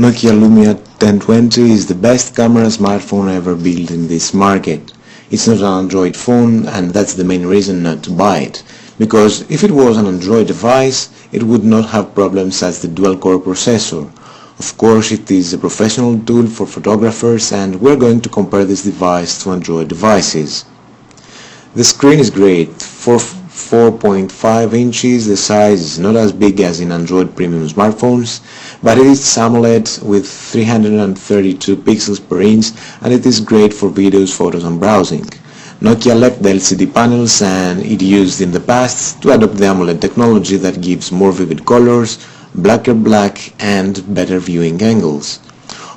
Nokia Lumia 1020 is the best camera smartphone ever built in this market. It's not an Android phone, and that's the main reason not to buy it, because if it was an Android device, it would not have problems as the dual-core processor. Of course, it is a professional tool for photographers, and we're going to compare this device to Android devices. The screen is great. For 4.5 inches, the size is not as big as in Android premium smartphones, but it is AMOLED with 332 pixels per inch, and it is great for videos, photos and browsing. Nokia left the LCD panels, and it used in the past to adopt the AMOLED technology that gives more vivid colors, blacker black and better viewing angles.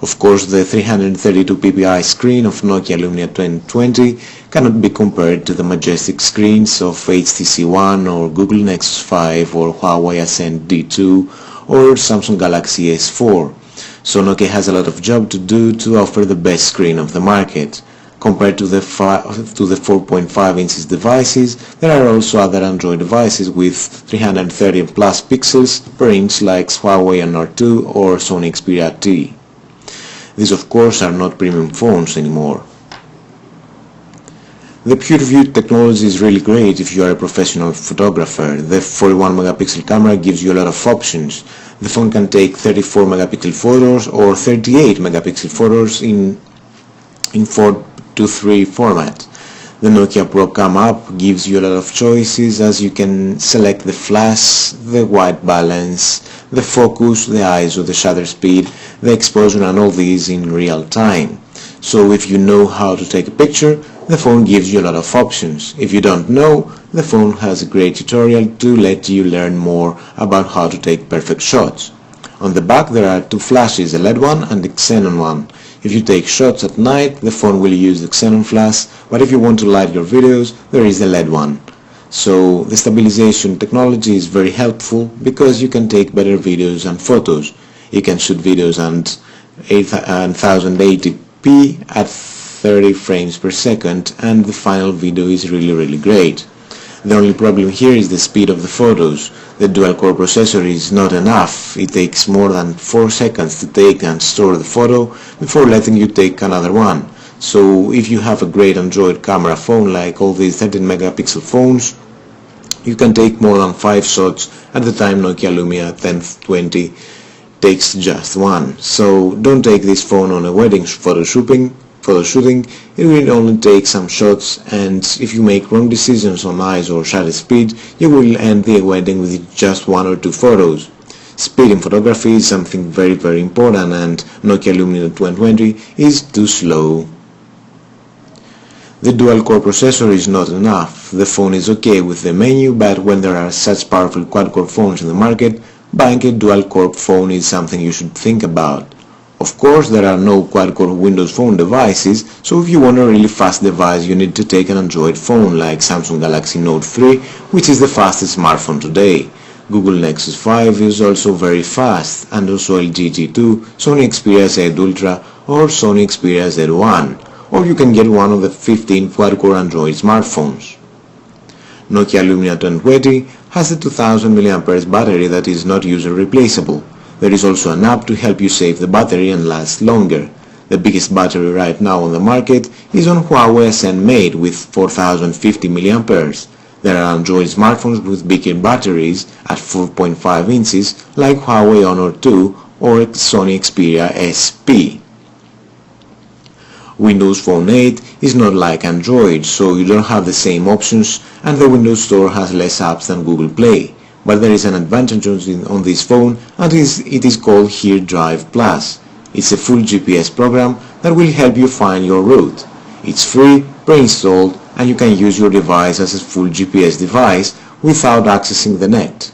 Of course, the 332 ppi screen of Nokia Lumia 1020 cannot be compared to the majestic screens of HTC One or Google Nexus 5 or Huawei Ascend D2 or Samsung Galaxy S4. So Nokia has a lot of job to do to offer the best screen of the market. Compared to the 4.5 inches devices, there are also other Android devices with 330 plus pixels per inch like Huawei NR2 or Sony Xperia T. These of course are not premium phones anymore. The Pure View technology is really great if you are a professional photographer. The 41 megapixel camera gives you a lot of options. The phone can take 34 megapixel photos or 38 megapixel photos in 4:3 format. The Nokia Pro Cam app gives you a lot of choices, as you can select the flash, the white balance, the focus, the ISO, the shutter speed, the exposure and all these in real time. So if you know how to take a picture, the phone gives you a lot of options. If you don't know, the phone has a great tutorial to let you learn more about how to take perfect shots. On the back there are two flashes, a LED one and a xenon one. If you take shots at night, the phone will use the xenon flash, but if you want to light your videos, there is the LED one. So the stabilization technology is very helpful because you can take better videos and photos. You can shoot videos at 1080p at 30 frames per second, and the final video is really great. The only problem here is the speed of the photos. The dual-core processor is not enough. It takes more than 4 seconds to take and store the photo before letting you take another one. So if you have a great Android camera phone like all these 13 megapixel phones, you can take more than 5 shots at the time Nokia Lumia 1020 takes just one. So don't take this phone on a wedding photo shooting. It will only take some shots, and if you make wrong decisions on ISO or shutter speed, you will end the wedding with just 1 or 2 photos. Speed in photography is something very important, and Nokia Lumia 1020 is too slow. The dual-core processor is not enough. The phone is okay with the menu, but when there are such powerful quad-core phones in the market, buying a dual-core phone is something you should think about. Of course, there are no quad-core Windows Phone devices, so if you want a really fast device, you need to take an Android phone like Samsung Galaxy Note 3, which is the fastest smartphone today. Google Nexus 5 is also very fast, and also LG G2, Sony Xperia Z Ultra or Sony Xperia Z1, or you can get one of the 15 quad-core Android smartphones. Nokia Lumia 1020 has a 2000 mAh battery that is not user replaceable. There is also an app to help you save the battery and last longer. The biggest battery right now on the market is on Huawei Ascend Mate with 4050 mAh. There are Android smartphones with bigger batteries at 4.5 inches like Huawei Honor 2 or Sony Xperia SP. Windows Phone 8 is not like Android, so you don't have the same options, and the Windows Store has less apps than Google Play. But there is an advantage on this phone, and it is called Here Drive Plus. It's a full GPS program that will help you find your route. It's free, pre-installed, and you can use your device as a full GPS device without accessing the net.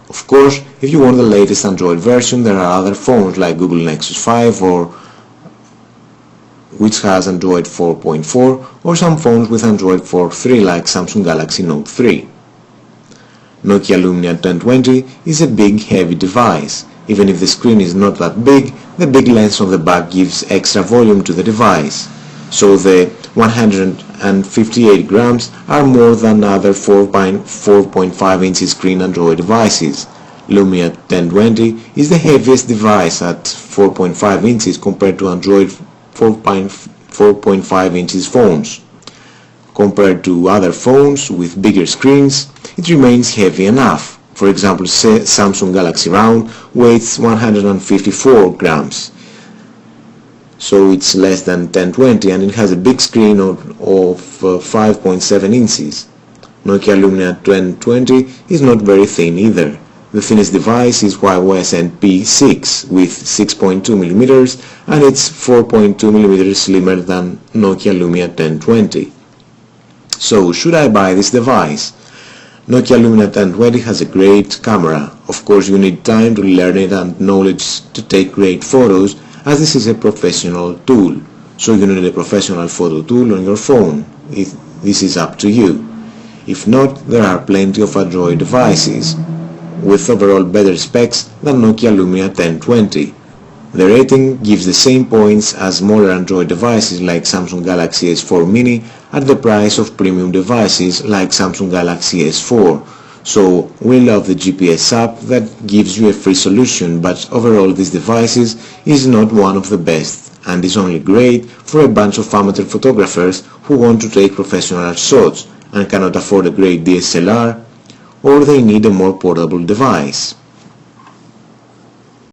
Of course, if you want the latest Android version, there are other phones like Google Nexus 5 which has Android 4.4, or some phones with Android 4.3 like Samsung Galaxy Note 3. Nokia Lumia 1020 is a big heavy device. Even if the screen is not that big, the big lens on the back gives extra volume to the device. So the 158 grams are more than other 4.5 inch screen Android devices. Lumia 1020 is the heaviest device at 4.5 inches compared to Android 4.5 inches phones. Compared to other phones with bigger screens, it remains heavy enough. For example, Samsung Galaxy Round weighs 154 grams. So it's less than 1020, and it has a big screen of 5.7 inches. Nokia Lumia 1020 is not very thin either. The thinnest device is Huawei P6 with 6.2mm, and it's 4.2mm slimmer than Nokia Lumia 1020. So should I buy this device? Nokia Lumia 1020 has a great camera. Of course you need time to learn it and knowledge to take great photos, as this is a professional tool. So you need a professional photo tool on your phone. This is up to you. If not, there are plenty of Android devices with overall better specs than Nokia Lumia 1020. The rating gives the same points as smaller Android devices like Samsung Galaxy S4 Mini at the price of premium devices like Samsung Galaxy S4. So we love the GPS app that gives you a free solution, but overall these devices is not one of the best and is only great for a bunch of amateur photographers who want to take professional shots and cannot afford a great DSLR, or they need a more portable device.